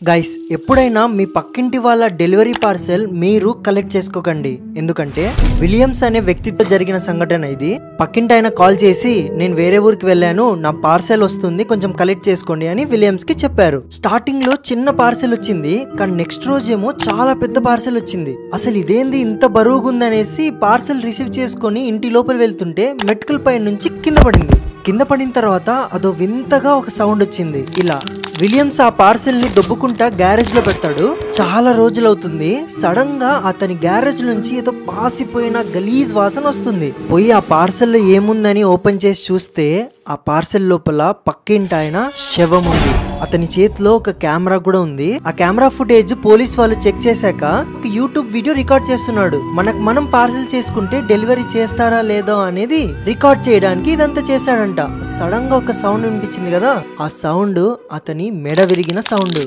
Guys ఎప్పుడైనా మీ పక్కింటి వాళ్ళ డెలివరీ పార్సెల్ మీరు కలెక్ట్ చేసుకోకండి. ఎందుకంటే విలియమ్స్ అనే వ్యక్తితో జరిగిన సంఘటన ఇది. పక్కింటి ఆయన కాల్ చేసి నేను వేరే ఊరికి వెళ్ళాను, నా పార్సెల్ వస్తుంది, కొంచెం కలెక్ట్ చేసుకోండి అని విలియమ్స్ కి చెప్పారు. స్టార్టింగ్ లో చిన్న పార్సెల్ వచ్చింది, కానీ నెక్స్ట్ రోజేమో చాలా పెద్ద పార్సెల్ వచ్చింది. అసలు ఇదేంది ఇంత బరువుగుంది అనేసి పార్సెల్ రిసీవ్ చేసుకొని ఇంటి లోపల వెళ్తుంటే మెట్కల్ పై నుంచి కింద పడింది. కింద పడిన తర్వాత అదో వింతగా ఒక సౌండ్ వచ్చింది. ఇలా విలియమ్స్ ఆ పార్సెల్ ని దొబ్బుకుంటా గ్యారేజ్ లో పెడతాడు. చాలా రోజులవుతుంది. సడన్ గా అతని గ్యారేజ్ నుంచి ఏదో పాసిపోయిన గలీజ్ వాసన వస్తుంది. పోయి ఆ పార్సెల్ లో ఏముందని ఓపెన్ చేసి చూస్తే ఆ పార్సెల్ లోపల పక్కింటి ఆయన శవం ఉంది. అతని చేతిలో ఒక కెమెరా కూడా ఉంది. ఆ కెమెరా ఫుటేజ్ పోలీస్ వాళ్ళు చెక్ చేశాక ఒక యూట్యూబ్ వీడియో రికార్డ్ చేస్తున్నాడు. మనం పార్సెల్ చేసుకుంటే డెలివరీ చేస్తారా లేదో అనేది రికార్డ్ చేయడానికి ఇదంతా చేశాడంట. సడన్ గా ఒక సౌండ్ వినిపించింది కదా, ఆ సౌండ్ అతని మెడ విరిగిన సౌండ్.